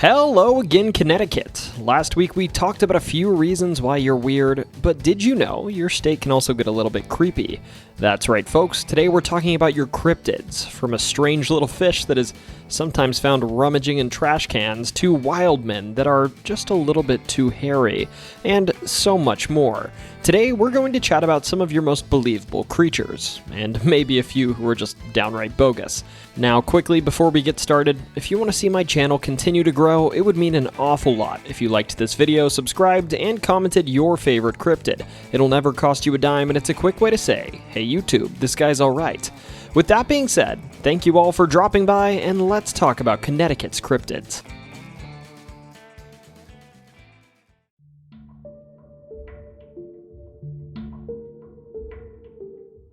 Hello again, Connecticut. Last week we talked about a few reasons why you're weird, but did you know your state can also get a little bit creepy? That's right, folks. Today we're talking about your cryptids, from a strange little fish that is sometimes found rummaging in trash cans to wild men that are just a little bit too hairy, and so much more. Today we're going to chat about some of your most believable creatures, and maybe a few who are just downright bogus. Now, quickly before we get started, if you want to see my channel continue to grow, it would mean an awful lot if you liked this video, subscribed, and commented your favorite cryptid. It'll never cost you a dime, and it's a quick way to say, hey YouTube, this guy's alright. With that being said, thank you all for dropping by, and let's talk about Connecticut's cryptids.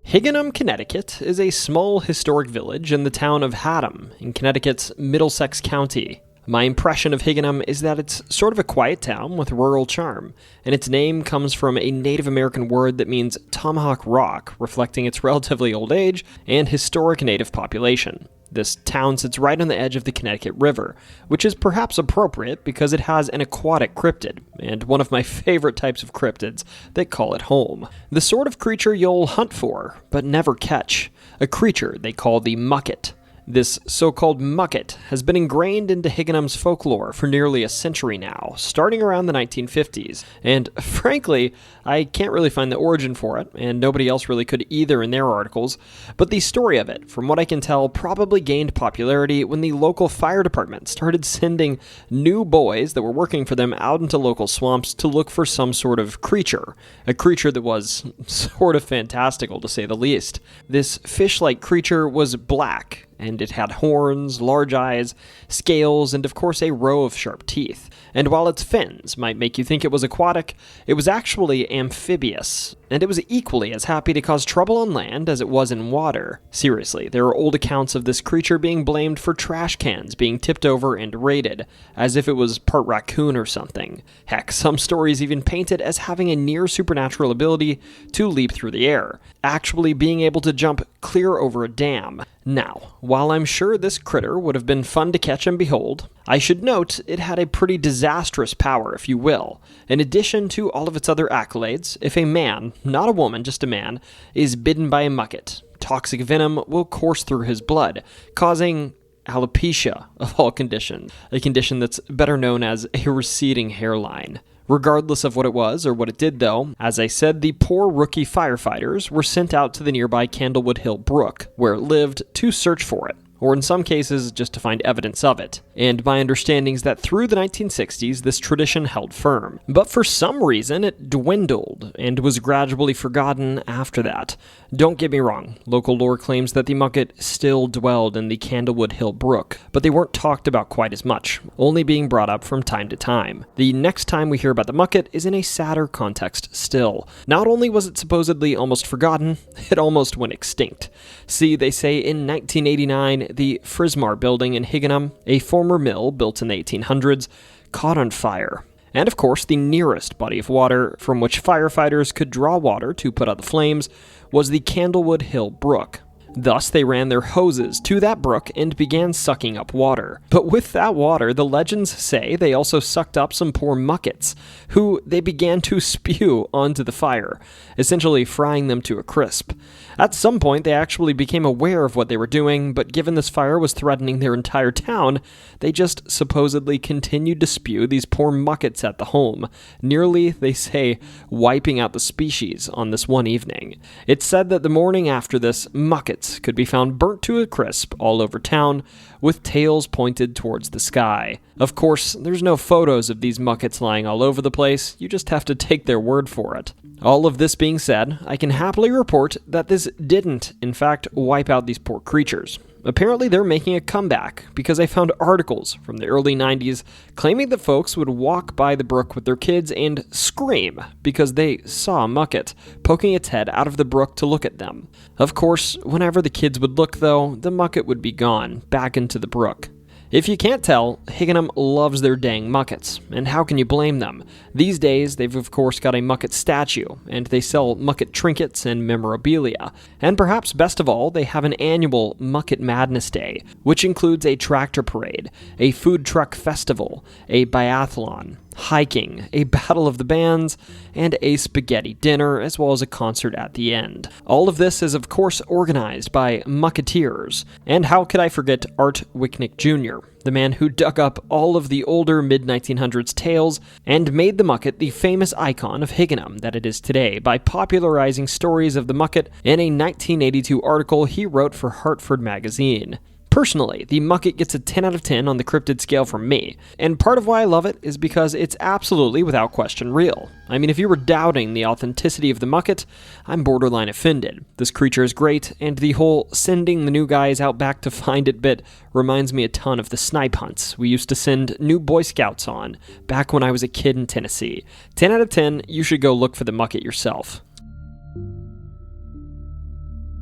Higganum, Connecticut is a small historic village in the town of Higganum in Connecticut's Middlesex County. My impression of Higganum is that it's sort of a quiet town with rural charm, and its name comes from a Native American word that means tomahawk rock, reflecting its relatively old age and historic native population. This town sits right on the edge of the Connecticut River, which is perhaps appropriate because it has an aquatic cryptid, and one of my favorite types of cryptids that call it home. The sort of creature you'll hunt for, but never catch. A creature they call the Mucket. This so-called Mucket has been ingrained into Higganum's folklore for nearly a century now, starting around the 1950s, and frankly, I can't really find the origin for it, and nobody else really could either in their articles, but the story of it, from what I can tell, probably gained popularity when the local fire department started sending new boys that were working for them out into local swamps to look for some sort of creature, a creature that was sort of fantastical to say the least. This fish-like creature was black, and it had horns, large eyes, scales, and of course a row of sharp teeth. And while its fins might make you think it was aquatic, it was actually amphibious, and it was equally as happy to cause trouble on land as it was in water. Seriously, there are old accounts of this creature being blamed for trash cans being tipped over and raided, as if it was part raccoon or something. Heck, some stories even paint it as having a near supernatural ability to leap through the air, actually being able to jump clear over a dam. Now, while I'm sure this critter would have been fun to catch and behold, I should note it had a pretty disastrous power, if you will. In addition to all of its other accolades, if a man, not a woman, just a man, is bitten by a mucket, toxic venom will course through his blood, causing alopecia of all conditions, a condition that's better known as a receding hairline. Regardless of what it was or what it did, though, as I said, the poor rookie firefighters were sent out to the nearby Candlewood Hill Brook, where it lived, to search for it, or in some cases, just to find evidence of it. And my understanding is that through the 1960s, this tradition held firm. But for some reason, it dwindled and was gradually forgotten after that. Don't get me wrong, local lore claims that the Mucket still dwelled in the Candlewood Hill Brook, but they weren't talked about quite as much, only being brought up from time to time. The next time we hear about the Mucket is in a sadder context still. Not only was it supposedly almost forgotten, it almost went extinct. See, they say in 1989, the Frismar building in Higganum, a former mill built in the 1800s, caught on fire. And of course, the nearest body of water from which firefighters could draw water to put out the flames was the Candlewood Hill Brook. Thus, they ran their hoses to that brook and began sucking up water. But with that water, the legends say they also sucked up some poor muckets, who they began to spew onto the fire, essentially frying them to a crisp. At some point, they actually became aware of what they were doing, but given this fire was threatening their entire town, they just supposedly continued to spew these poor muckets at the home, nearly, they say, wiping out the species on this one evening. It's said that the morning after this, muckets could be found burnt to a crisp all over town, with tails pointed towards the sky. Of course, there's no photos of these muckets lying all over the place, you just have to take their word for it. All of this being said, I can happily report that this didn't, in fact, wipe out these poor creatures. Apparently they're making a comeback, because I found articles from the early 90s claiming that folks would walk by the brook with their kids and scream because they saw a mucket poking its head out of the brook to look at them. Of course, whenever the kids would look though, the mucket would be gone, back into the brook. If you can't tell, Higganum loves their dang muckets, and how can you blame them? These days, they've of course got a mucket statue, and they sell mucket trinkets and memorabilia. And perhaps best of all, they have an annual Mucket Madness Day, which includes a tractor parade, a food truck festival, a biathlon, hiking, a battle of the bands, and a spaghetti dinner, as well as a concert at the end. All of this is of course organized by mucketeers, and how could I forget Art Wicknick Jr., the man who dug up all of the older mid-1900s tales and made the mucket the famous icon of Higganum that it is today by popularizing stories of the mucket in a 1982 article he wrote for Hartford Magazine. Personally, the mucket gets a 10 out of 10 on the cryptid scale from me, and part of why I love it is because it's absolutely, without question, real. I mean, if you were doubting the authenticity of the mucket, I'm borderline offended. This creature is great, and the whole sending the new guys out back to find it bit reminds me a ton of the snipe hunts we used to send new Boy Scouts on back when I was a kid in Tennessee. 10 out of 10, you should go look for the mucket yourself.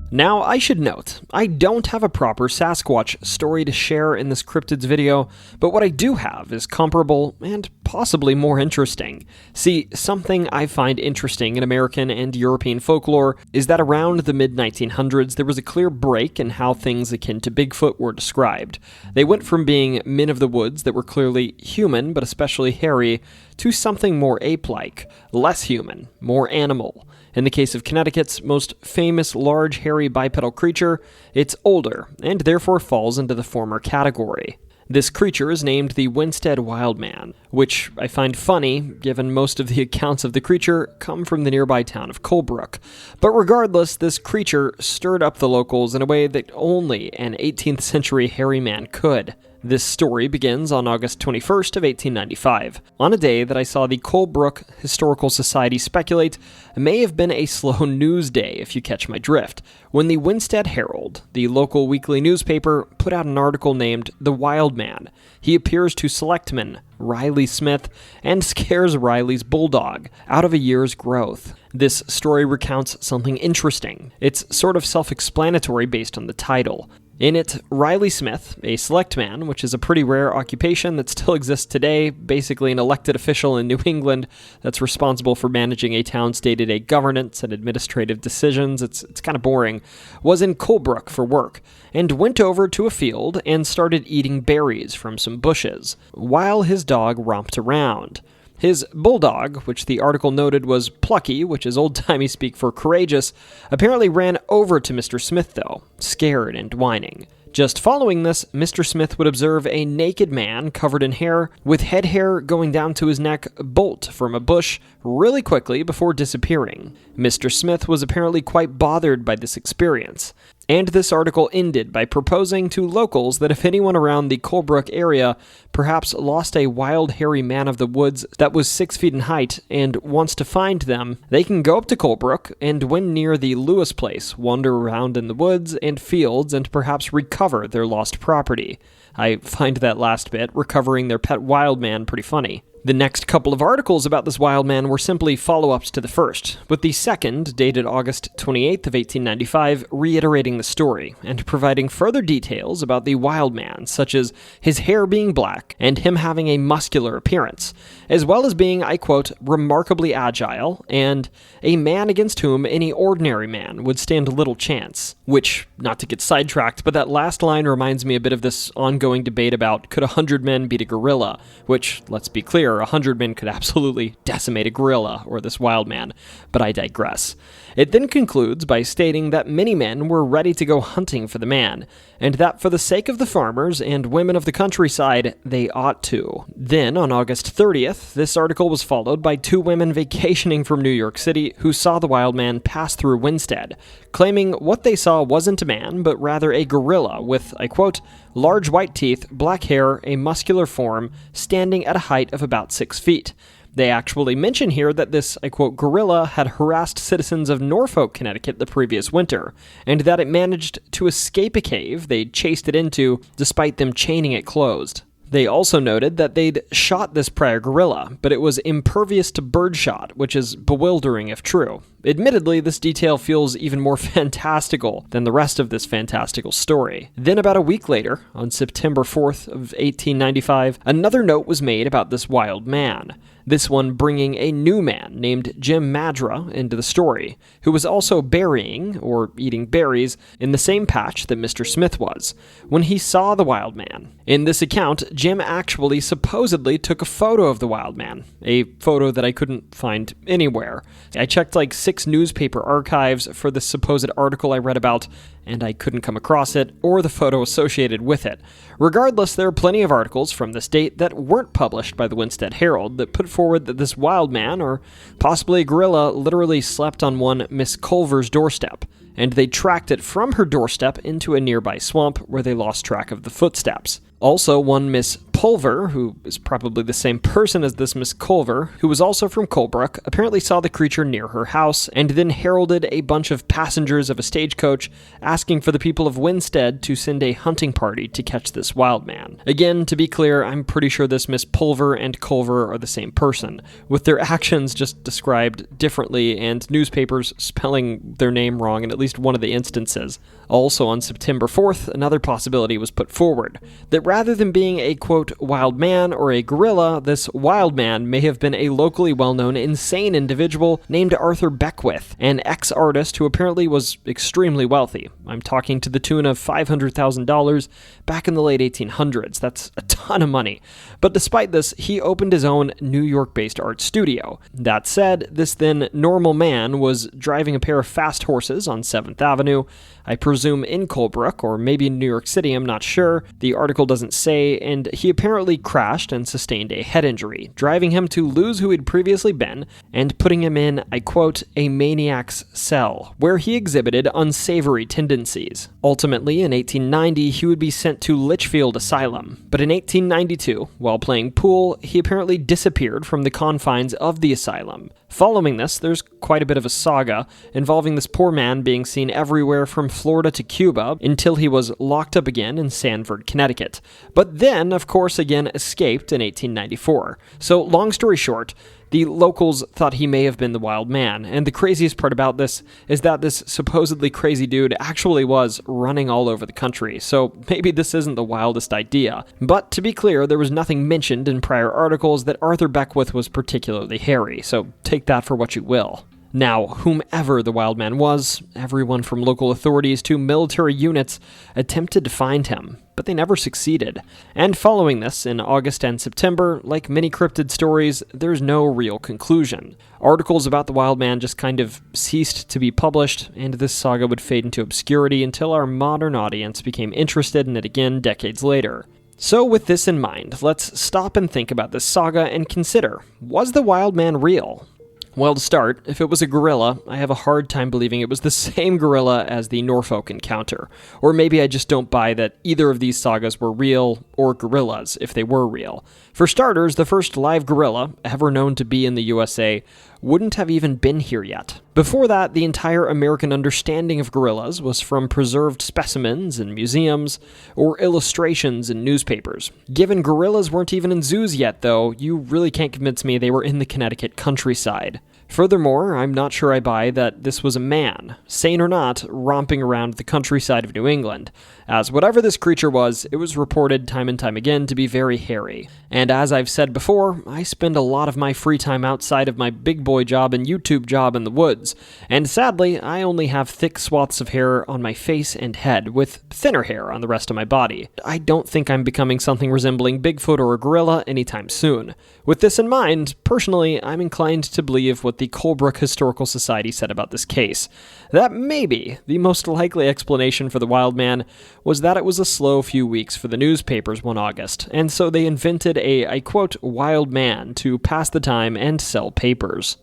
Now, I should note, I don't have a proper Sasquatch story to share in this cryptids video, but what I do have is comparable and possibly more interesting. See, something I find interesting in American and European folklore is that around the mid-1900s there was a clear break in how things akin to Bigfoot were described. They went from being men of the woods that were clearly human, but especially hairy, to something more ape-like, less human, more animal. In the case of Connecticut's most famous large hairy bipedal creature, it's older, and therefore falls into the former category. This creature is named the Winsted Wild Man, which I find funny, given most of the accounts of the creature come from the nearby town of Colebrook. But regardless, this creature stirred up the locals in a way that only an 18th century hairy man could. This story begins on August 21st of 1895, on a day that I saw the Colebrook Historical Society speculate may have been a slow news day, if you catch my drift, when the Winsted Herald, the local weekly newspaper, put out an article named The Wild Man. He appears to selectman Riley Smith and scares Riley's bulldog out of a year's growth. This story recounts something interesting. It's sort of self-explanatory based on the title. In it, Riley Smith, a selectman, which is a pretty rare occupation that still exists today, basically an elected official in New England that's responsible for managing a town's day-to-day governance and administrative decisions, it's kind of boring, was in Colebrook for work, and went over to a field and started eating berries from some bushes, while his dog romped around. His bulldog, which the article noted was plucky, which is old-timey speak for courageous, apparently ran over to Mr. Smith, though, scared and whining. Just following this, Mr. Smith would observe a naked man covered in hair, with head hair going down to his neck, bolt from a bush really quickly before disappearing. Mr. Smith was apparently quite bothered by this experience. And this article ended by proposing to locals that if anyone around the Colebrook area perhaps lost a wild hairy man of the woods that was 6 feet in height and wants to find them, they can go up to Colebrook and when near the Lewis place, wander around in the woods and fields and perhaps recover their lost property. I find that last bit, recovering their pet wild man, pretty funny. The next couple of articles about this wild man were simply follow-ups to the first, with the second, dated August 28th of 1895, reiterating the story, and providing further details about the wild man, such as his hair being black, and him having a muscular appearance, as well as being, I quote, remarkably agile, and a man against whom any ordinary man would stand little chance. Which, not to get sidetracked, but that last line reminds me a bit of this ongoing debate about could 100 men beat a gorilla, which, let's be clear, 100 men could absolutely decimate a gorilla or this wild man, but I digress. It then concludes by stating that many men were ready to go hunting for the man, and that for the sake of the farmers and women of the countryside, they ought to. Then, on August 30th, this article was followed by 2 women vacationing from New York City who saw the wild man pass through Winsted, claiming what they saw wasn't a man, but rather a gorilla with, I quote, large white teeth, black hair, a muscular form, standing at a height of about 6 feet. They actually mention here that this, I quote, gorilla had harassed citizens of Norfolk, Connecticut the previous winter, and that it managed to escape a cave they'd chased it into despite them chaining it closed. They also noted that they'd shot this prior gorilla, but it was impervious to birdshot, which is bewildering if true. Admittedly, this detail feels even more fantastical than the rest of this fantastical story. Then about a week later, on September 4th of 1895, another note was made about this wild man. This one bringing a new man named Jim Madra into the story, who was also burying, or eating berries, in the same patch that Mr. Smith was, when he saw the wild man. In this account, Jim actually supposedly took a photo of the wild man, a photo that I couldn't find anywhere. I checked like 6 newspaper archives for the supposed article I read about, and I couldn't come across it, or the photo associated with it. Regardless, there are plenty of articles from this date that weren't published by the Winsted Herald that put forward that this wild man, or possibly a gorilla, literally slept on one Miss Culver's doorstep, and they tracked it from her doorstep into a nearby swamp where they lost track of the footsteps. Also, one Miss Pulver, who is probably the same person as this Miss Culver, who was also from Colebrook, apparently saw the creature near her house, and then heralded a bunch of passengers of a stagecoach asking for the people of Winsted to send a hunting party to catch this wild man. Again, to be clear, I'm pretty sure this Miss Pulver and Culver are the same person, with their actions just described differently and newspapers spelling their name wrong in at least one of the instances. Also on September 4th, another possibility was put forward, that rather than being a, quote, wild man or a gorilla, this wild man may have been a locally well-known insane individual named Arthur Beckwith, an ex-artist who apparently was extremely wealthy. I'm talking to the tune of $500,000 back in the late 1800s. That's a ton of money. But despite this, he opened his own New York-based art studio. That said, this then normal man was driving a pair of fast horses on 7th Avenue, I presume in Colebrook, or maybe in New York City, I'm not sure. The article doesn't say, and he apparently crashed and sustained a head injury, driving him to lose who he'd previously been, and putting him in, I quote, a maniac's cell, where he exhibited unsavory tendencies. Ultimately, in 1890, he would be sent to Litchfield Asylum, but in 1892, while playing pool, he apparently disappeared from the confines of the asylum. Following this, there's quite a bit of a saga involving this poor man being seen everywhere from Florida to Cuba until he was locked up again in Sanford, Connecticut. But then, of course, again escaped in 1894. So, long story short, the locals thought he may have been the wild man, and the craziest part about this is that this supposedly crazy dude actually was running all over the country, so maybe this isn't the wildest idea. But to be clear, there was nothing mentioned in prior articles that Arthur Beckwith was particularly hairy, so take that for what you will. Now, whomever the wild man was, everyone from local authorities to military units attempted to find him, but they never succeeded. And following this, in August and September, like many cryptid stories, there's no real conclusion. Articles about the wild man just kind of ceased to be published, and this saga would fade into obscurity until our modern audience became interested in it again decades later. So with this in mind, let's stop and think about this saga and consider, was the wild man real? Well, to start, if it was a gorilla, I have a hard time believing it was the same gorilla as the Norfolk encounter. Or maybe I just don't buy that either of these sagas were real, or gorillas, if they were real. For starters, the first live gorilla, ever known to be in the USA, wouldn't have even been here yet. Before that, the entire American understanding of gorillas was from preserved specimens in museums or illustrations in newspapers. Given gorillas weren't even in zoos yet, though, you really can't convince me they were in the Connecticut countryside. Furthermore, I'm not sure I buy that this was a man, sane or not, romping around the countryside of New England, as whatever this creature was, it was reported time and time again to be very hairy. And as I've said before, I spend a lot of my free time outside of my big boy job and YouTube job in the woods, and sadly, I only have thick swaths of hair on my face and head, with thinner hair on the rest of my body. I don't think I'm becoming something resembling Bigfoot or a gorilla anytime soon. With this in mind, personally, I'm inclined to believe what the Colebrook Historical Society said about this case, that maybe the most likely explanation for the wild man was that it was a slow few weeks for the newspapers one August, and so they invented a, I quote, wild man to pass the time and sell papers.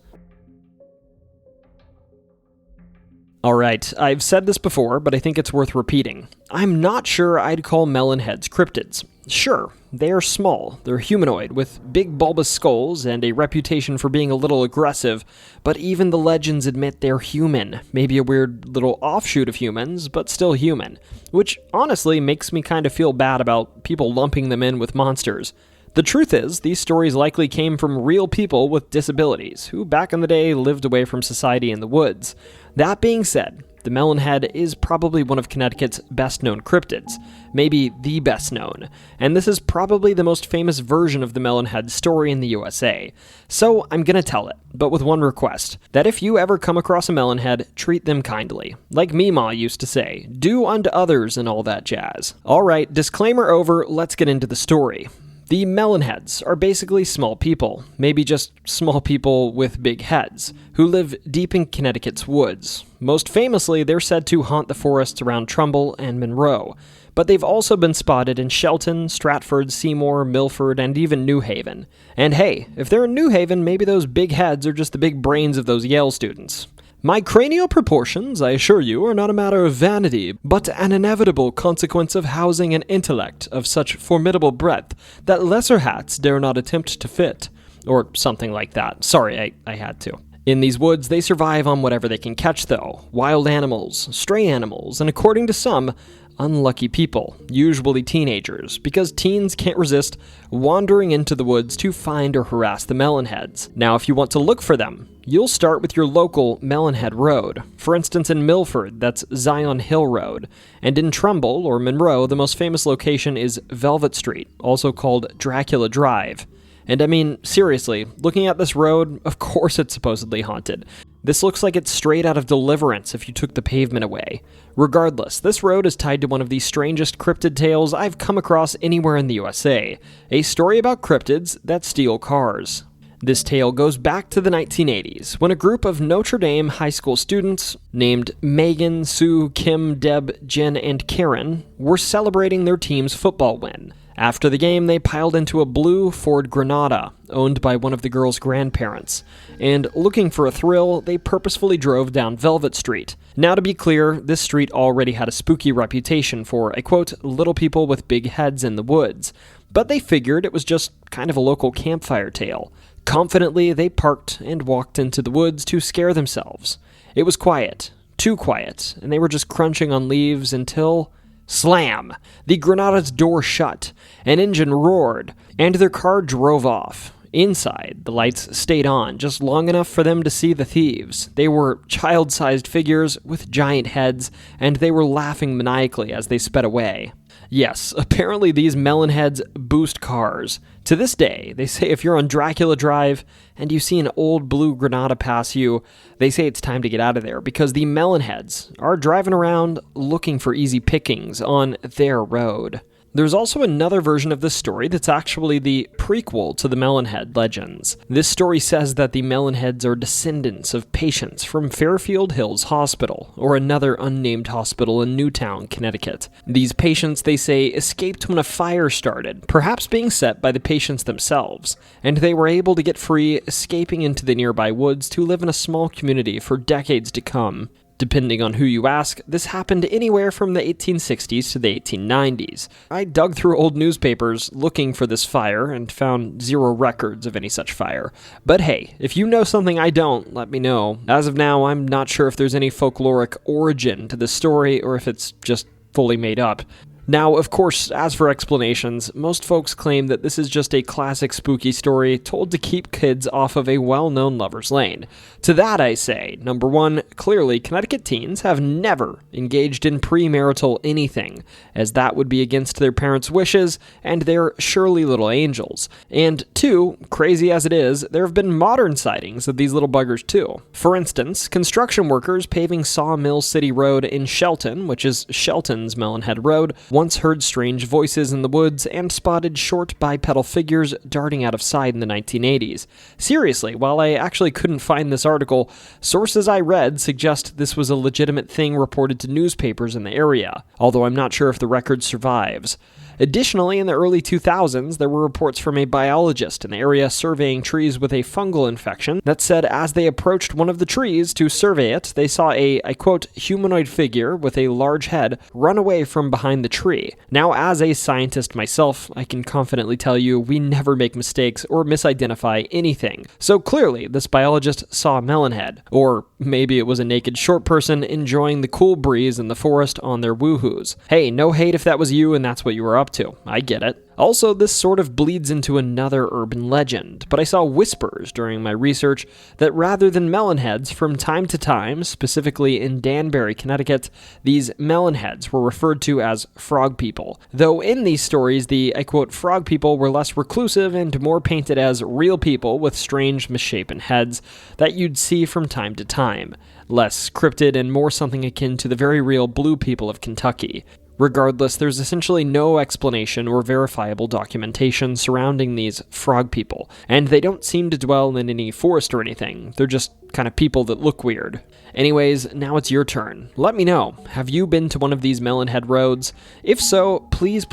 Alright, I've said this before, but I think it's worth repeating. I'm not sure I'd call melon heads cryptids. Sure, they are small, they're humanoid, with big bulbous skulls and a reputation for being a little aggressive, but even the legends admit they're human, maybe a weird little offshoot of humans, but still human, which honestly makes me kind of feel bad about people lumping them in with monsters. The truth is, these stories likely came from real people with disabilities, who back in the day lived away from society in the woods. That being said, the Melonhead is probably one of Connecticut's best-known cryptids, maybe the best known, and this is probably the most famous version of the Melonhead story in the USA. So I'm gonna tell it, but with one request, that if you ever come across a Melonhead, treat them kindly. Like Meemaw used to say, do unto others and all that jazz. Alright, disclaimer over, let's get into the story. The Melonheads are basically small people, maybe just small people with big heads, who live deep in Connecticut's woods. Most famously, they're said to haunt the forests around Trumbull and Monroe, but they've also been spotted in Shelton, Stratford, Seymour, Milford, and even New Haven. And hey, if they're in New Haven, maybe those big heads are just the big brains of those Yale students. My cranial proportions, I assure you, are not a matter of vanity, but an inevitable consequence of housing an intellect of such formidable breadth that lesser hats dare not attempt to fit. Or something like that. Sorry, I had to. In these woods, they survive on whatever they can catch, though. Wild animals, stray animals, and according to some, unlucky people, usually teenagers, because teens can't resist wandering into the woods to find or harass the Melonheads. Now, if you want to look for them, you'll start with your local Melonhead Road. For instance, in Milford, that's Zion Hill Road. And in Trumbull, or Monroe, the most famous location is Velvet Street, also called Dracula Drive. And I mean, seriously, looking at this road, of course it's supposedly haunted. This looks like it's straight out of Deliverance if you took the pavement away. Regardless, this road is tied to one of the strangest cryptid tales I've come across anywhere in the USA, a story about cryptids that steal cars. This tale goes back to the 1980s, when a group of Notre Dame high school students named Megan, Sue, Kim, Deb, Jen, and Karen were celebrating their team's football win. After the game, they piled into a blue Ford Granada, owned by one of the girls' grandparents, and looking for a thrill, they purposefully drove down Velvet Street. Now to be clear, this street already had a spooky reputation for, I quote, little people with big heads in the woods, but they figured it was just kind of a local campfire tale. Confidently, they parked and walked into the woods to scare themselves. It was quiet, too quiet, and they were just crunching on leaves until... Slam! The Granada's door shut, an engine roared, and their car drove off. Inside, the lights stayed on just long enough for them to see the thieves. They were child-sized figures with giant heads, and they were laughing maniacally as they sped away. Yes, apparently these Melonheads boost cars. To this day, they say if you're on Dracula Drive and you see an old blue Granada pass you, they say it's time to get out of there because the Melonheads are driving around looking for easy pickings on their road. There's also another version of this story that's actually the prequel to the Melonhead legends. This story says that the Melonheads are descendants of patients from Fairfield Hills Hospital, or another unnamed hospital in Newtown, Connecticut. These patients, they say, escaped when a fire started, perhaps being set by the patients themselves, and they were able to get free, escaping into the nearby woods to live in a small community for decades to come. Depending on who you ask, this happened anywhere from the 1860s to the 1890s. I dug through old newspapers looking for this fire and found zero records of any such fire. But hey, if you know something I don't, let me know. As of now, I'm not sure if there's any folkloric origin to this story or if it's just fully made up. Now, of course, as for explanations, most folks claim that this is just a classic spooky story told to keep kids off of a well-known lover's lane. To that I say, number one, clearly Connecticut teens have never engaged in premarital anything, as that would be against their parents' wishes, and they're surely little angels. And two, crazy as it is, there have been modern sightings of these little buggers too. For instance, construction workers paving Sawmill City Road in Shelton, which is Shelton's Melonhead Road, once heard strange voices in the woods and spotted short bipedal figures darting out of sight in the 1980s. Seriously, while I actually couldn't find this article, sources I read suggest this was a legitimate thing reported to newspapers in the area, although I'm not sure if the record survives. Additionally, in the early 2000s, there were reports from a biologist in the area surveying trees with a fungal infection that said as they approached one of the trees to survey it, they saw I quote, humanoid figure with a large head run away from behind the tree. Now, as a scientist myself, I can confidently tell you we never make mistakes or misidentify anything. So clearly, this biologist saw a melon head. Or maybe it was a naked short person enjoying the cool breeze in the forest on their woohoos. Hey, no hate if that was you and that's what you were up to. I get it. Also, this sort of bleeds into another urban legend, but I saw whispers during my research that rather than melon heads, from time to time, specifically in Danbury, Connecticut, these melon heads were referred to as frog people. Though in these stories, the, I quote, frog people were less reclusive and more painted as real people with strange, misshapen heads that you'd see from time to time. Less cryptid and more something akin to the very real blue people of Kentucky. Regardless, there's essentially no explanation or verifiable documentation surrounding these frog people, and they don't seem to dwell in any forest or anything. They're just kind of people that look weird. Anyways, now it's your turn. Let me know. Have you been to one of these melonhead roads? If so, please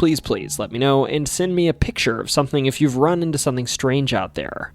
let me know and send me a picture of something if you've run into something strange out there.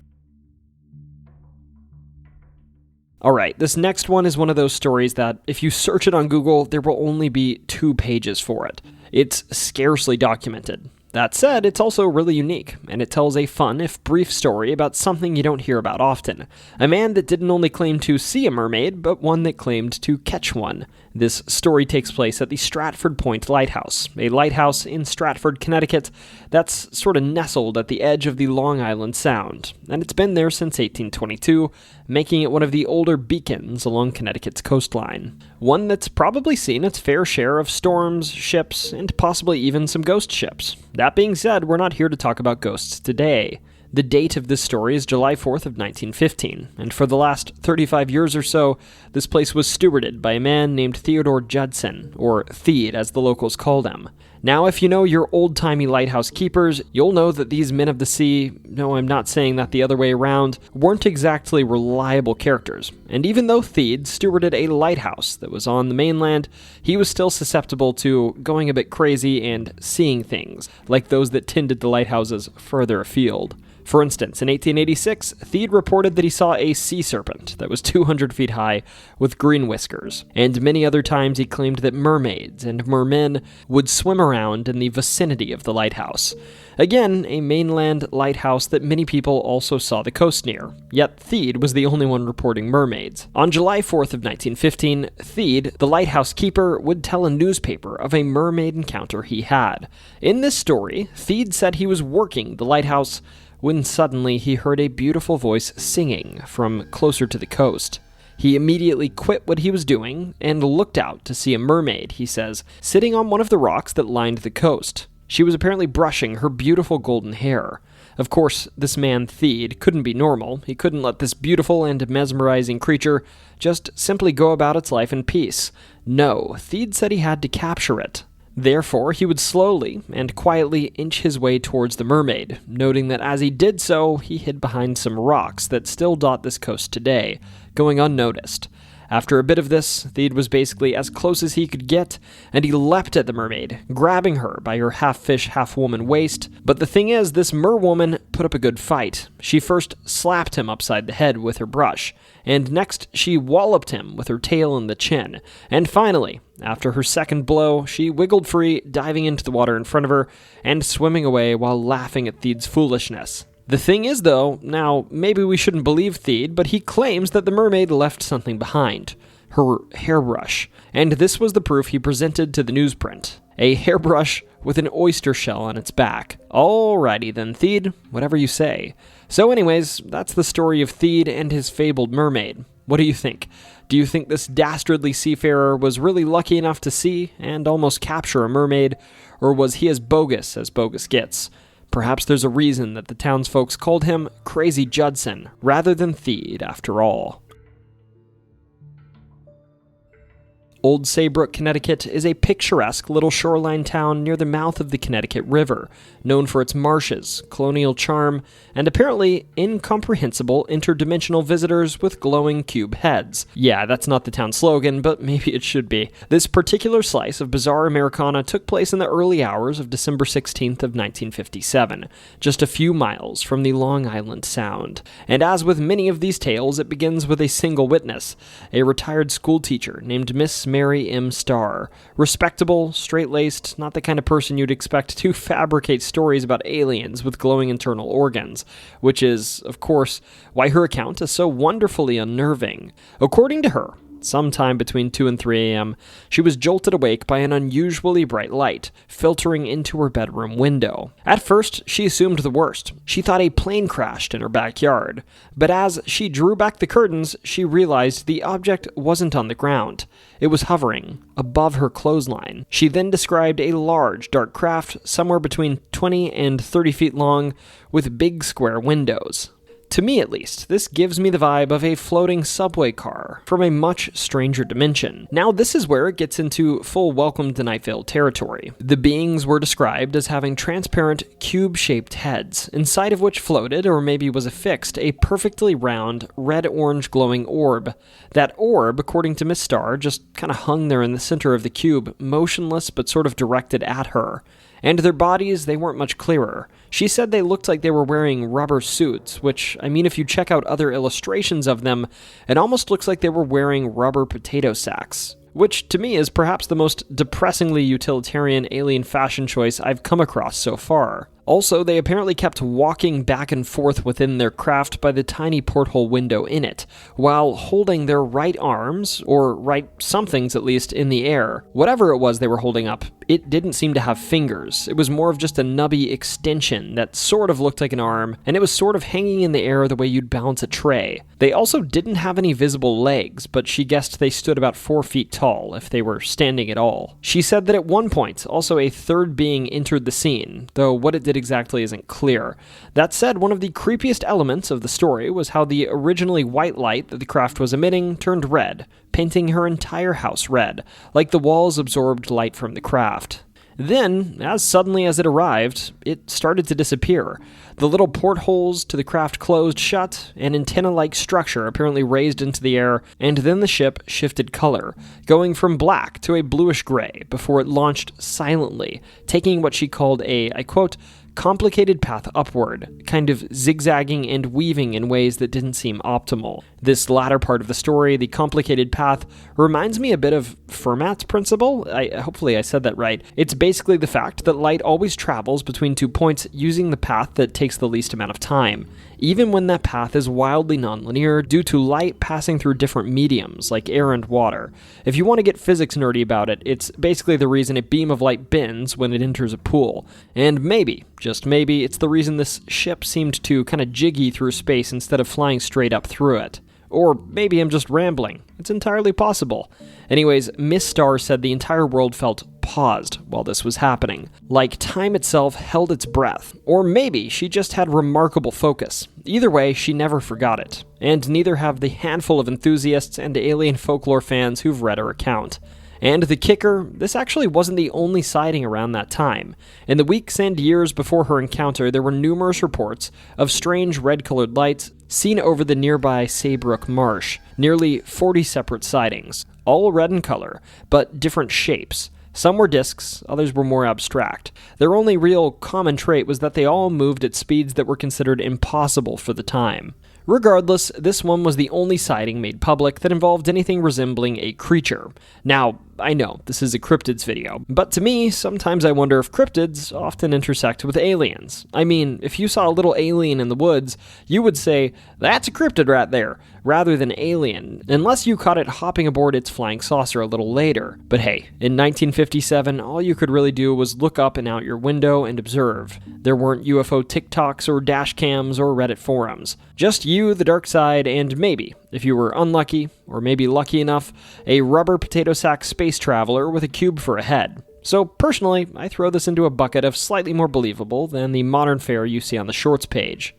Alright, this next one is one of those stories that, if you search it on Google, there will only be 2 pages for it. It's scarcely documented. That said, it's also really unique, and it tells a fun, if brief, story about something you don't hear about often. A man that didn't only claim to see a mermaid, but one that claimed to catch one. This story takes place at the Stratford Point Lighthouse, a lighthouse in Stratford, Connecticut, that's sort of nestled at the edge of the Long Island Sound, and it's been there since 1822, making it one of the older beacons along Connecticut's coastline. One that's probably seen its fair share of storms, ships, and possibly even some ghost ships. That being said, we're not here to talk about ghosts today. The date of this story is July 4th of 1915, and for the last 35 years or so, this place was stewarded by a man named Theodore Judson, or Theed as the locals called him. Now, if you know your old-timey lighthouse keepers, you'll know that these men of the sea, no, I'm not saying that the other way around, weren't exactly reliable characters. And even though Theed stewarded a lighthouse that was on the mainland, he was still susceptible to going a bit crazy and seeing things, like those that tended to lighthouses further afield. For instance, in 1886, Theed reported that he saw a sea serpent that was 200 feet high with green whiskers, and many other times he claimed that mermaids and mermen would swim around in the vicinity of the lighthouse. Again, a mainland lighthouse that many people also saw the coast near, yet Theed was the only one reporting mermaids. On July 4th of 1915, Theed, the lighthouse keeper, would tell a newspaper of a mermaid encounter he had. In this story, Theed said he was working the lighthouse when suddenly he heard a beautiful voice singing from closer to the coast. He immediately quit what he was doing and looked out to see a mermaid, he says, sitting on one of the rocks that lined the coast. She was apparently brushing her beautiful golden hair. Of course, this man Theed couldn't be normal. He couldn't let this beautiful and mesmerizing creature just simply go about its life in peace. No, Theed said he had to capture it. Therefore, he would slowly and quietly inch his way towards the mermaid, noting that as he did so, he hid behind some rocks that still dot this coast today, going unnoticed. After a bit of this, Theed was basically as close as he could get, and he leapt at the mermaid, grabbing her by her half-fish, half-woman waist. But the thing is, this merwoman put up a good fight. She first slapped him upside the head with her brush, and next she walloped him with her tail in the chin. And finally, after her second blow, she wiggled free, diving into the water in front of her, and swimming away while laughing at Theed's foolishness. The thing is, though, now, maybe we shouldn't believe Theed, but he claims that the mermaid left something behind. Her hairbrush. And this was the proof he presented to the newsprint. A hairbrush with an oyster shell on its back. Alrighty then, Theed, whatever you say. So anyways, that's the story of Theed and his fabled mermaid. What do you think? Do you think this dastardly seafarer was really lucky enough to see and almost capture a mermaid, or was he as bogus gets? Perhaps there's a reason that the townsfolk called him Crazy Judson rather than Theed after all. Old Saybrook, Connecticut is a picturesque little shoreline town near the mouth of the Connecticut River, known for its marshes, colonial charm, and apparently incomprehensible interdimensional visitors with glowing cube heads. Yeah, that's not the town slogan, but maybe it should be. This particular slice of bizarre Americana took place in the early hours of December 16th of 1957, just a few miles from the Long Island Sound. And as with many of these tales, it begins with a single witness, a retired schoolteacher named Miss Mary M. Starr. Respectable, straight-laced, not the kind of person you'd expect to fabricate stories about aliens with glowing internal organs, which is, of course, why her account is so wonderfully unnerving. According to her, sometime between 2 and 3 a.m., she was jolted awake by an unusually bright light filtering into her bedroom window. At first, she assumed the worst. She thought a plane crashed in her backyard. But as she drew back the curtains, she realized the object wasn't on the ground. It was hovering above her clothesline. She then described a large, dark craft somewhere between 20 and 30 feet long with big square windows. To me, at least, this gives me the vibe of a floating subway car from a much stranger dimension. Now, this is where it gets into full Welcome to Night Vale territory. The beings were described as having transparent, cube-shaped heads, inside of which floated, or maybe was affixed, a perfectly round, red-orange glowing orb. That orb, according to Miss Starr, just kind of hung there in the center of the cube, motionless but sort of directed at her. And their bodies, they weren't much clearer. She said they looked like they were wearing rubber suits, which, I mean, if you check out other illustrations of them, it almost looks like they were wearing rubber potato sacks. Which, to me, is perhaps the most depressingly utilitarian alien fashion choice I've come across so far. Also, they apparently kept walking back and forth within their craft by the tiny porthole window in it, while holding their right arms, or right somethings at least, in the air. Whatever it was they were holding up, it didn't seem to have fingers. It was more of just a nubby extension that sort of looked like an arm, and it was sort of hanging in the air the way you'd balance a tray. They also didn't have any visible legs, but she guessed they stood about 4 feet tall, if they were standing at all. She said that at one point, also a third being entered the scene, though what it did exactly isn't clear. That said, one of the creepiest elements of the story was how the originally white light that the craft was emitting turned red, painting her entire house red, like the walls absorbed light from the craft. Then, as suddenly as it arrived, it started to disappear. The little portholes to the craft closed shut, an antenna-like structure apparently raised into the air, and then the ship shifted color, going from black to a bluish gray before it launched silently, taking what she called a, I quote, complicated path upward, kind of zigzagging and weaving in ways that didn't seem optimal. This latter part of the story, the complicated path, reminds me a bit of Fermat's principle. Hopefully I said that right. It's basically the fact that light always travels between 2 points using the path that takes the least amount of time, even when that path is wildly nonlinear due to light passing through different mediums, like air and water. If you want to get physics nerdy about it, it's basically the reason a beam of light bends when it enters a pool. And maybe, just maybe, it's the reason this ship seemed to kind of jiggy through space instead of flying straight up through it. Or maybe I'm just rambling. It's entirely possible. Anyways, Miss Starr said the entire world felt paused while this was happening, like time itself held its breath. Or maybe she just had remarkable focus. Either way, she never forgot it. And neither have the handful of enthusiasts and alien folklore fans who've read her account. And the kicker, this actually wasn't the only sighting around that time. In the weeks and years before her encounter, there were numerous reports of strange red-colored lights seen over the nearby Saybrook Marsh, nearly 40 separate sightings, all red in color, but different shapes. Some were discs, others were more abstract. Their only real common trait was that they all moved at speeds that were considered impossible for the time. Regardless, this one was the only sighting made public that involved anything resembling a creature. Now, I know, this is a cryptids video, but to me, sometimes I wonder if cryptids often intersect with aliens. I mean, if you saw a little alien in the woods, you would say, that's a cryptid right there, rather than alien, unless you caught it hopping aboard its flying saucer a little later. But hey, in 1957, all you could really do was look up and out your window and observe. There weren't UFO TikToks or dash cams or Reddit forums. Just you, the dark side, and maybe, if you were unlucky, or maybe lucky enough, a rubber potato sack space traveler with a cube for a head. So personally, I throw this into a bucket of slightly more believable than the modern fare you see on the shorts page.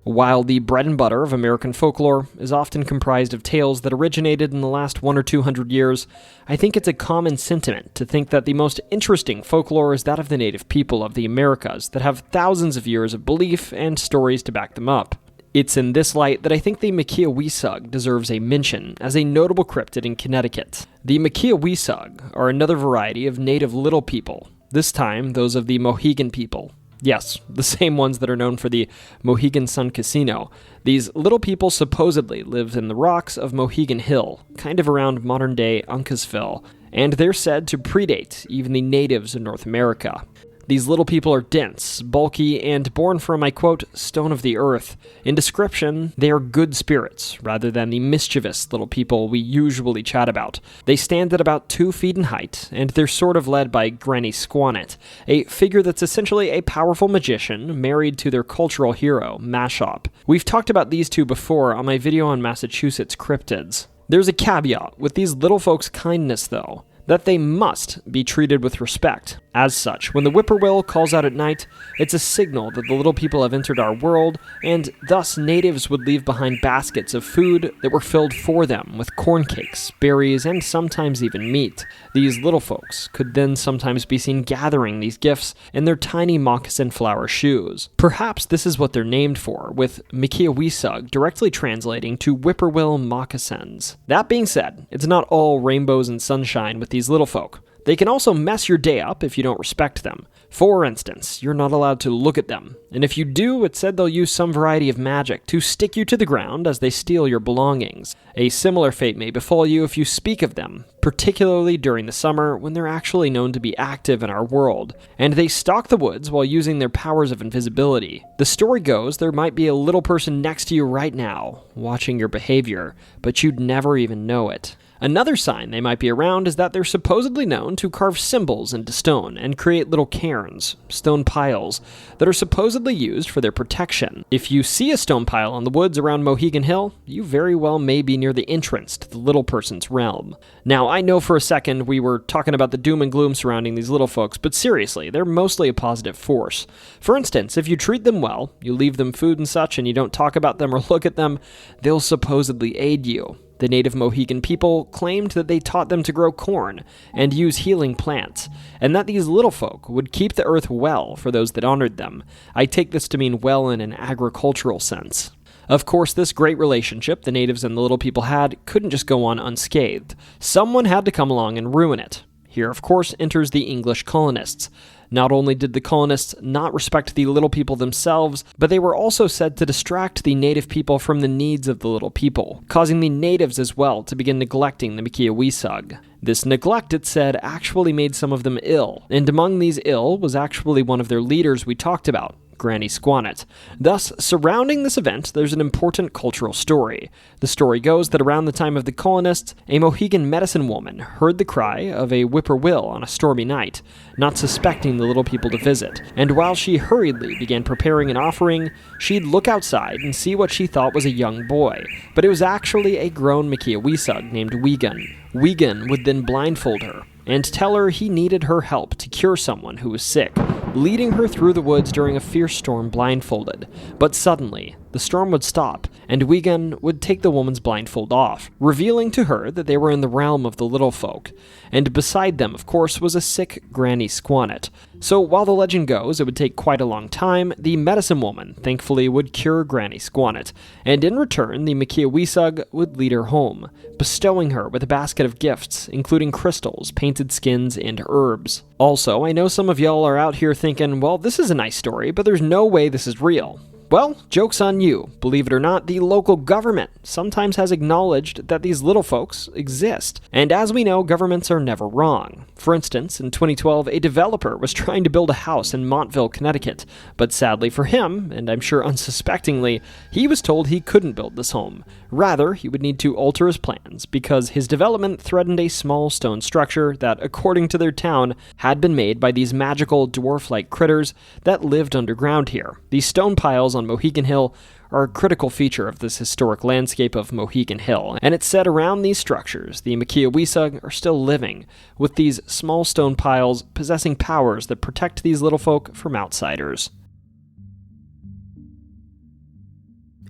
While the bread and butter of American folklore is often comprised of tales that originated in the last 100 or 200 years, I think it's a common sentiment to think that the most interesting folklore is that of the native people of the Americas that have thousands of years of belief and stories to back them up. It's in this light that I think the Makiawisug deserves a mention as a notable cryptid in Connecticut. The Makiawisug are another variety of native little people, this time those of the Mohegan people. Yes, the same ones that are known for the Mohegan Sun Casino. These little people supposedly lived in the rocks of Mohegan Hill, kind of around modern-day Uncasville, and they're said to predate even the natives of North America. These little people are dense, bulky, and born from, I quote, stone of the earth. In description, they are good spirits, rather than the mischievous little people we usually chat about. They stand at about 2 feet in height, and they're sort of led by Granny Squannet, a figure that's essentially a powerful magician married to their cultural hero, Mashop. We've talked about these two before on my video on Massachusetts cryptids. There's a caveat with these little folks' kindness, though, that they must be treated with respect. As such, when the whippoorwill calls out at night, it's a signal that the little people have entered our world, and thus natives would leave behind baskets of food that were filled for them with corn cakes, berries, and sometimes even meat. These little folks could then sometimes be seen gathering these gifts in their tiny moccasin flower shoes. Perhaps this is what they're named for, with Makiawisug directly translating to whippoorwill moccasins. That being said, it's not all rainbows and sunshine with these little folk. They can also mess your day up if you don't respect them. For instance, you're not allowed to look at them, and if you do, it's said they'll use some variety of magic to stick you to the ground as they steal your belongings. A similar fate may befall you if you speak of them, particularly during the summer when they're actually known to be active in our world, and they stalk the woods while using their powers of invisibility. The story goes there might be a little person next to you right now, watching your behavior, but you'd never even know it. Another sign they might be around is that they're supposedly known to carve symbols into stone and create little cairns, stone piles, that are supposedly used for their protection. If you see a stone pile in the woods around Mohegan Hill, you very well may be near the entrance to the little person's realm. Now, I know for a second we were talking about the doom and gloom surrounding these little folks, but seriously, they're mostly a positive force. For instance, if you treat them well, you leave them food and such, and you don't talk about them or look at them, they'll supposedly aid you. The native Mohegan people claimed that they taught them to grow corn and use healing plants, and that these little folk would keep the earth well for those that honored them. I take this to mean well in an agricultural sense. Of course, this great relationship the natives and the little people had couldn't just go on unscathed. Someone had to come along and ruin it. Here, of course, enters the English colonists. Not only did the colonists not respect the little people themselves, but they were also said to distract the native people from the needs of the little people, causing the natives as well to begin neglecting the Makiawisug. This neglect, it said, actually made some of them ill, and among these ill was actually one of their leaders we talked about, Granny Squannet. Thus, surrounding this event, there's an important cultural story. The story goes that around the time of the colonists, a Mohegan medicine woman heard the cry of a whippoorwill on a stormy night, not suspecting the little people to visit, and while she hurriedly began preparing an offering, she'd look outside and see what she thought was a young boy, but it was actually a grown Makiawisug named Wigan. Wigan would then blindfold her and tell her he needed her help to cure someone who was sick, leading her through the woods during a fierce storm blindfolded. But suddenly, the storm would stop, and Wigan would take the woman's blindfold off, revealing to her that they were in the realm of the little folk, and beside them, of course, was a sick Granny Squannet. So while the legend goes it would take quite a long time, the medicine woman thankfully would cure Granny Squannet, and in return the Makiawisug would lead her home, bestowing her with a basket of gifts, including crystals, painted skins, and herbs. Also, I know some of y'all are out here thinking, well, this is a nice story, but there's no way this is real. Well, joke's on you. Believe it or not, the local government sometimes has acknowledged that these little folks exist. And as we know, governments are never wrong. For instance, in 2012, a developer was trying to build a house in Montville, Connecticut. But sadly for him, and I'm sure unsuspectingly, he was told he couldn't build this home. Rather, he would need to alter his plans because his development threatened a small stone structure that, according to their town, had been made by these magical dwarf-like critters that lived underground here. These stone piles on Mohegan Hill are a critical feature of this historic landscape of Mohegan Hill, and it's said around these structures the Makiawisug are still living, with these small stone piles possessing powers that protect these little folk from outsiders.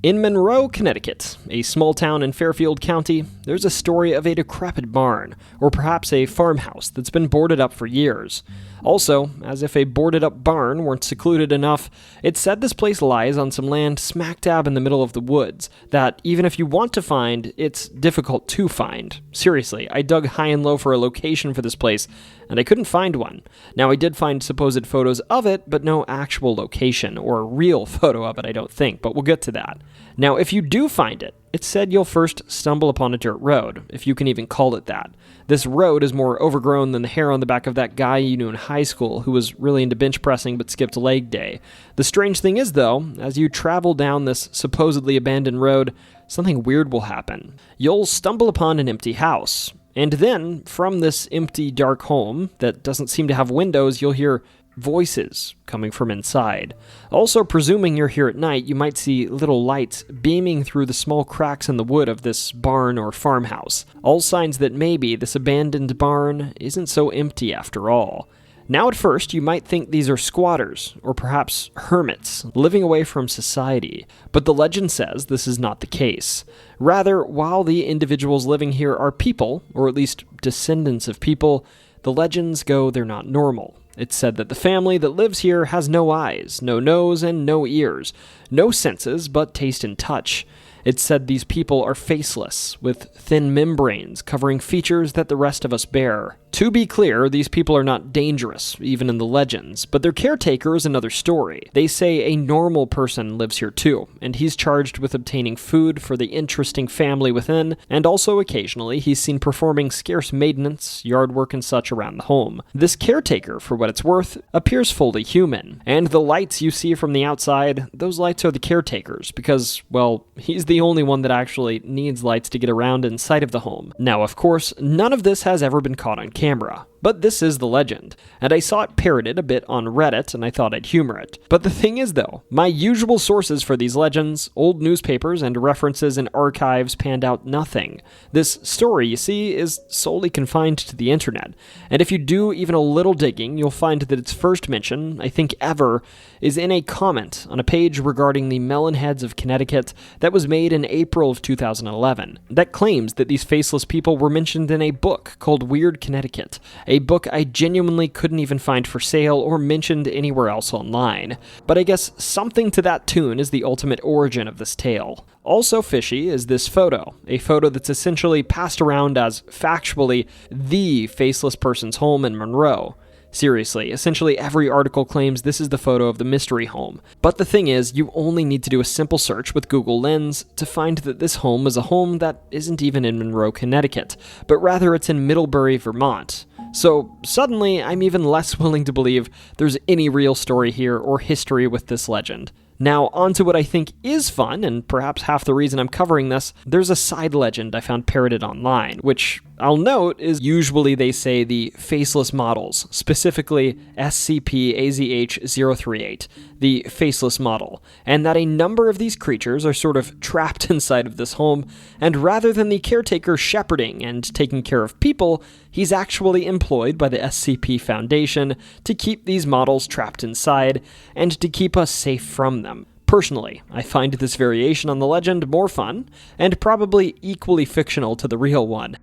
In Monroe, Connecticut, a small town in Fairfield County, there's a story of a decrepit barn, or perhaps a farmhouse that's been boarded up for years. Also, as if a boarded-up barn weren't secluded enough, it's said this place lies on some land smack dab in the middle of the woods, that even if you want to find, it's difficult to find. Seriously, I dug high and low for a location for this place, and I couldn't find one. Now, I did find supposed photos of it, but no actual location, or real photo of it, I don't think, but we'll get to that. Now, if you do find it, it's said you'll first stumble upon a dirt road, if you can even call it that. This road is more overgrown than the hair on the back of that guy you knew in high school who was really into bench pressing but skipped leg day. The strange thing is, though, as you travel down this supposedly abandoned road, something weird will happen. You'll stumble upon an empty house. And then, from this empty, dark home that doesn't seem to have windows, you'll hear voices coming from inside. Also, presuming you're here at night, you might see little lights beaming through the small cracks in the wood of this barn or farmhouse. All signs that maybe this abandoned barn isn't so empty after all. Now, at first, you might think these are squatters, or perhaps hermits, living away from society, but the legend says this is not the case. Rather, while the individuals living here are people, or at least descendants of people, the legends go they're not normal. It's said that the family that lives here has no eyes, no nose, and no ears, no senses but taste and touch. It's said these people are faceless, with thin membranes covering features that the rest of us bear. To be clear, these people are not dangerous, even in the legends, but their caretaker is another story. They say a normal person lives here too, and he's charged with obtaining food for the interesting family within, and also occasionally he's seen performing scarce maintenance, yard work and such around the home. This caretaker, for what it's worth, appears fully human, and the lights you see from the outside, those lights are the caretaker's, because, well, he's the only one that actually needs lights to get around in sight of the home. Now, of course, none of this has ever been caught on camera, but this is the legend, and I saw it parroted a bit on Reddit, and I thought I'd humor it. But the thing is, though, my usual sources for these legends, old newspapers and references in archives, panned out nothing. This story, you see, is solely confined to the internet, and if you do even a little digging, you'll find that its first mention, I think ever, is in a comment on a page regarding the Melon heads of Connecticut that was made in April of 2011, that claims that these faceless people were mentioned in a book called Weird Connecticut, a book I genuinely couldn't even find for sale or mentioned anywhere else online. But I guess something to that tune is the ultimate origin of this tale. Also fishy is this photo, a photo that's essentially passed around as factually the faceless person's home in Monroe. Seriously, essentially every article claims this is the photo of the mystery home. But the thing is, you only need to do a simple search with Google Lens to find that this home is a home that isn't even in Monroe, Connecticut, but rather it's in Middlebury, Vermont. So suddenly, I'm even less willing to believe there's any real story here or history with this legend. Now, onto what I think is fun, and perhaps half the reason I'm covering this, there's a side legend I found parroted online, which I'll note is usually they say the faceless models, specifically SCP-AZH-038, the faceless model, and that a number of these creatures are sort of trapped inside of this home, and rather than the caretaker shepherding and taking care of people, he's actually employed by the SCP Foundation to keep these models trapped inside, and to keep us safe from them. Personally, I find this variation on the legend more fun, and probably equally fictional to the real one.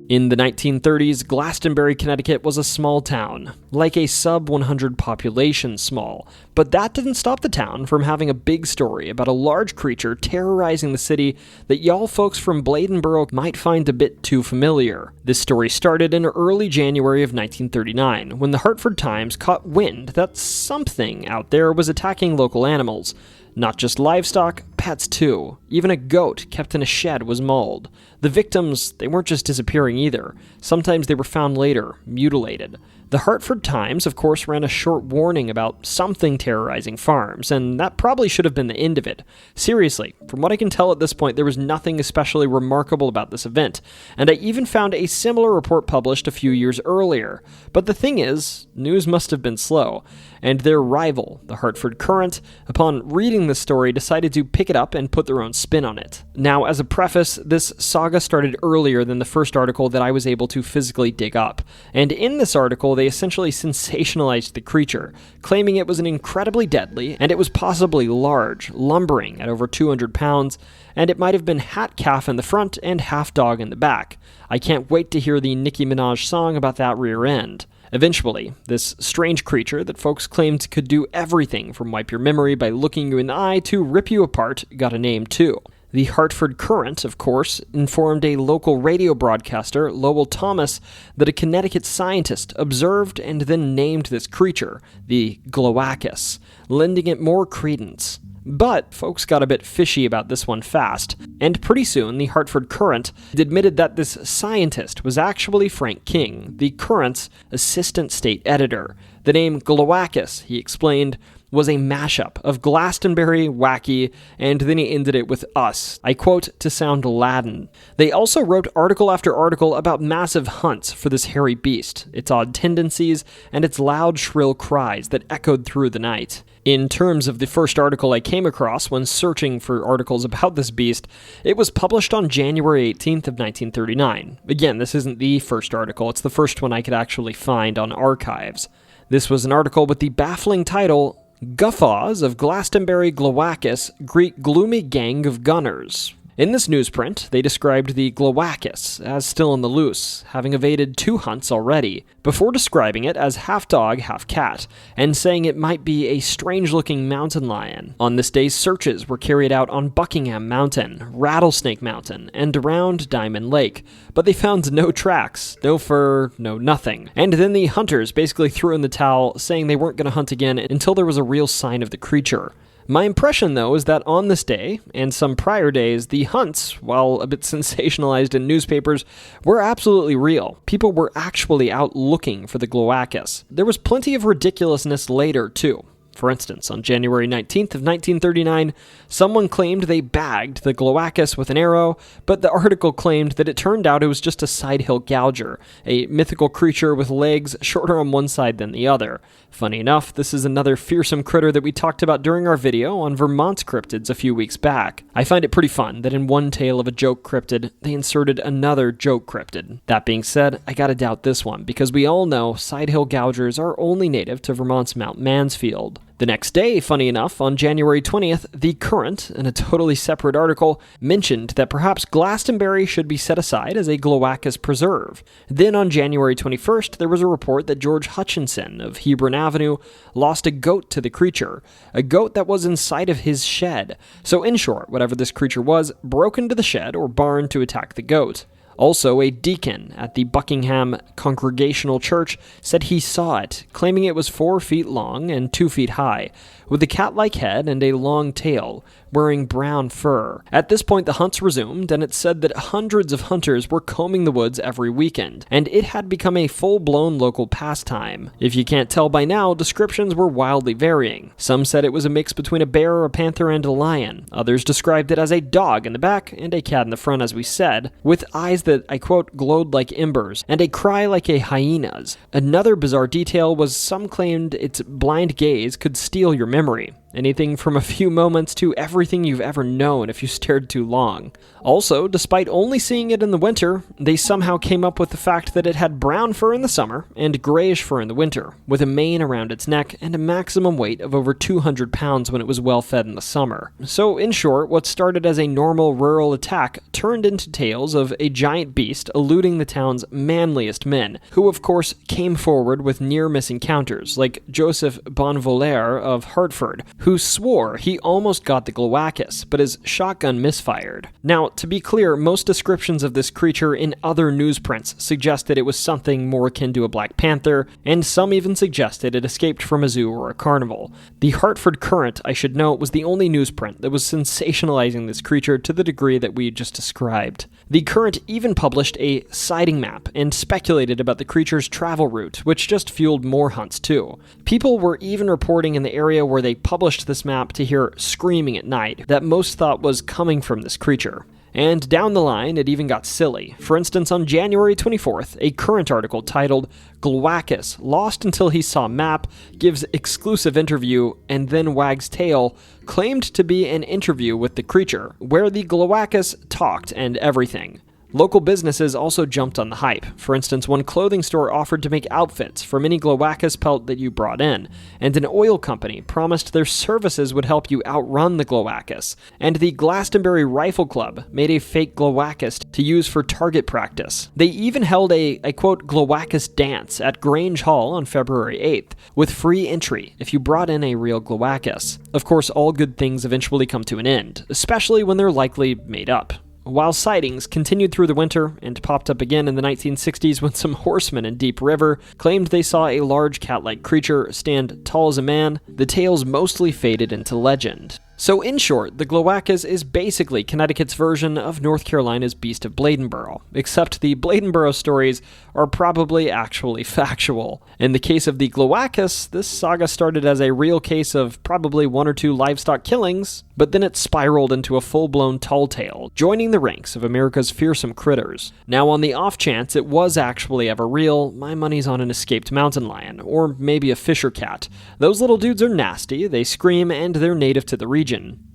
In the 1930s, Glastonbury, Connecticut was a small town, like a sub-100 population small, but that didn't stop the town from having a big story about a large creature terrorizing the city that y'all folks from Bladenboro might find a bit too familiar. This story started in early January of 1939, when the Hartford Times caught wind that something out there was attacking local animals. Not just livestock, pets too. Even a goat kept in a shed was mauled. The victims, they weren't just disappearing either. Sometimes they were found later, mutilated. The Hartford Times, of course, ran a short warning about something terrorizing farms, and that probably should have been the end of it. Seriously, from what I can tell at this point, there was nothing especially remarkable about this event, and I even found a similar report published a few years earlier. But the thing is, news must have been slow, and their rival, the Hartford Courant, upon reading the story, decided to pick it up and put their own spin on it. Now, as a preface, this saga saga started earlier than the first article that I was able to physically dig up. And in this article, they essentially sensationalized the creature, claiming it was an incredibly deadly, and it was possibly large, lumbering at over 200 pounds, and it might have been half calf in the front and half dog in the back. I can't wait to hear the Nicki Minaj song about that rear end. Eventually, this strange creature that folks claimed could do everything from wipe your memory by looking you in the eye to rip you apart got a name too. The Hartford Courant, of course, informed a local radio broadcaster, Lowell Thomas, that a Connecticut scientist observed and then named this creature, the Glawackus, lending it more credence. But folks got a bit fishy about this one fast, and pretty soon the Hartford Courant admitted that this scientist was actually Frank King, the Courant's assistant state editor. The name Glawackus, he explained, was a mashup of Glastonbury, wacky, and then he ended it with us, I quote, to sound Latin. They also wrote article after article about massive hunts for this hairy beast, its odd tendencies, and its loud, shrill cries that echoed through the night. In terms of the first article I came across when searching for articles about this beast, it was published on January 18th of 1939. Again, this isn't the first article, it's the first one I could actually find on archives. This was an article with the baffling title, Guffaws of Glastonbury Glawackus Greet Gloomy Gang of Gunners. In this newsprint, they described the Glawackus as still on the loose, having evaded 2 hunts already, before describing it as half dog, half cat, and saying it might be a strange-looking mountain lion. On this day, searches were carried out on Buckingham Mountain, Rattlesnake Mountain, and around Diamond Lake, but they found no tracks, no fur, no nothing. And then the hunters basically threw in the towel, saying they weren't going to hunt again until there was a real sign of the creature. My impression, though, is that on this day, and some prior days, the hunts, while a bit sensationalized in newspapers, were absolutely real. People were actually out looking for the Glawackus. There was plenty of ridiculousness later, too. For instance, on January 19th of 1939, someone claimed they bagged the Glawackus with an arrow, but the article claimed that it turned out it was just a side-hill gouger, a mythical creature with legs shorter on one side than the other. Funny enough, this is another fearsome critter that we talked about during our video on Vermont's cryptids a few weeks back. I find it pretty fun that in one tale of a joke cryptid, they inserted another joke cryptid. That being said, I gotta doubt this one, because we all know side-hill gougers are only native to Vermont's Mount Mansfield. The next day, funny enough, on January 20th, the Courant, in a totally separate article, mentioned that perhaps Glastonbury should be set aside as a Glawackus preserve. Then on January 21st, there was a report that George Hutchinson of Hebron Avenue lost a goat to the creature, a goat that was inside of his shed. So in short, whatever this creature was, broke into the shed or barn to attack the goat. Also, a deacon at the Buckingham Congregational Church said he saw it, claiming it was 4 feet long and 2 feet high, with a cat-like head and a long tail, wearing brown fur. At this point, the hunts resumed, and it said that hundreds of hunters were combing the woods every weekend, and it had become a full-blown local pastime. If you can't tell by now, descriptions were wildly varying. Some said it was a mix between a bear, a panther, and a lion. Others described it as a dog in the back and a cat in the front, as we said, with eyes that, I quote, glowed like embers, and a cry like a hyena's. Another bizarre detail was some claimed its blind gaze could steal your memory. Anything from a few moments to everything you've ever known if you stared too long. Also, despite only seeing it in the winter, they somehow came up with the fact that it had brown fur in the summer and grayish fur in the winter, with a mane around its neck and a maximum weight of over 200 pounds when it was well fed in the summer. So, in short, what started as a normal rural attack turned into tales of a giant beast eluding the town's manliest men, who of course came forward with near-miss encounters, like Joseph Bonvolere of Hartford, who swore he almost got the Glawackus, but his shotgun misfired. Now, to be clear, most descriptions of this creature in other newsprints suggest that it was something more akin to a black panther, and some even suggested it escaped from a zoo or a carnival. The Hartford Courant, I should note, was the only newsprint that was sensationalizing this creature to the degree that we just described. The Courant even published a sighting map and speculated about the creature's travel route, which just fueled more hunts too. People were even reporting in the area where they published this map to hear screaming at night that most thought was coming from this creature. And down the line, it even got silly. For instance, on January 24th, a Courant article titled Glawackus Lost Until He Saw Map gives exclusive interview and then wags tail claimed to be an interview with the creature, where the Glawackus talked and everything. Local businesses also jumped on the hype. For instance, one clothing store offered to make outfits from any Glawackus pelt that you brought in, and an oil company promised their services would help you outrun the Glawackus. And the Glastonbury Rifle Club made a fake Glawackus to use for target practice. They even held a quote, Glawackus dance at Grange Hall on February 8th, with free entry if you brought in a real Glawackus. Of course, all good things eventually come to an end, especially when they're likely made up. While sightings continued through the winter and popped up again in the 1960s when some horsemen in Deep River claimed they saw a large cat-like creature stand tall as a man, the tales mostly faded into legend. So in short, the Glawackus is basically Connecticut's version of North Carolina's Beast of Bladenboro, except the Bladenboro stories are probably actually factual. In the case of the Glawackus, this saga started as a real case of probably 1 or 2 livestock killings, but then it spiraled into a full-blown tall tale, joining the ranks of America's fearsome critters. Now on the off chance it was actually ever real, my money's on an escaped mountain lion, or maybe a fisher cat. Those little dudes are nasty, they scream, and they're native to the region.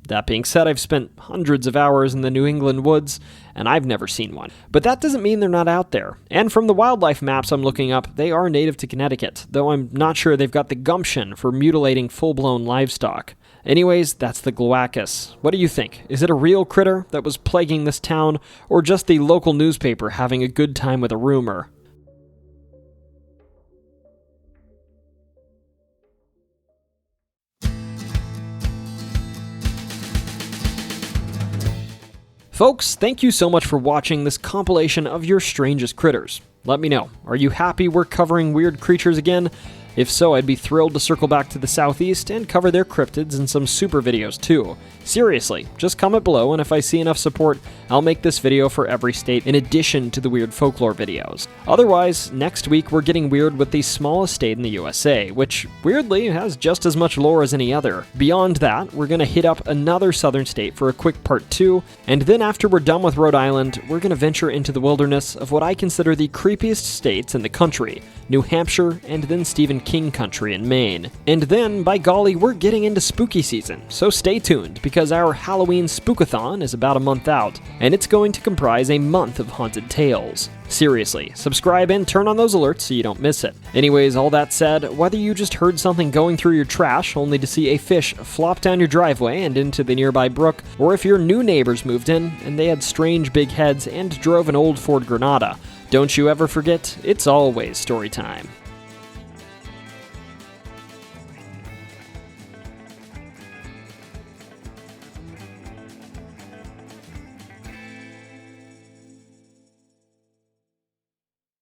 That being said, I've spent hundreds of hours in the New England woods, and I've never seen one. But that doesn't mean they're not out there. And from the wildlife maps I'm looking up, they are native to Connecticut, though I'm not sure they've got the gumption for mutilating full-blown livestock. Anyways, that's the Glawackus. What do you think? Is it a real critter that was plaguing this town, or just the local newspaper having a good time with a rumor? Folks, thank you so much for watching this compilation of your strangest critters. Let me know, are you happy we're covering weird creatures again? If so, I'd be thrilled to circle back to the southeast and cover their cryptids in some super videos too. Seriously, just comment below, and if I see enough support, I'll make this video for every state in addition to the weird folklore videos. Otherwise, next week we're getting weird with the smallest state in the USA, which weirdly has just as much lore as any other. Beyond that, we're gonna hit up another southern state for a quick part 2, and then after we're done with Rhode Island, we're gonna venture into the wilderness of what I consider the creepiest states in the country, New Hampshire, and then Stephen King country in Maine. And then, by golly, we're getting into spooky season, so stay tuned, because our Halloween Spookathon is about a month out, and it's going to comprise a month of haunted tales. Seriously, subscribe and turn on those alerts so you don't miss it. Anyways, all that said, whether you just heard something going through your trash only to see a fish flop down your driveway and into the nearby brook, or if your new neighbors moved in and they had strange big heads and drove an old Ford Granada, don't you ever forget, it's always story time.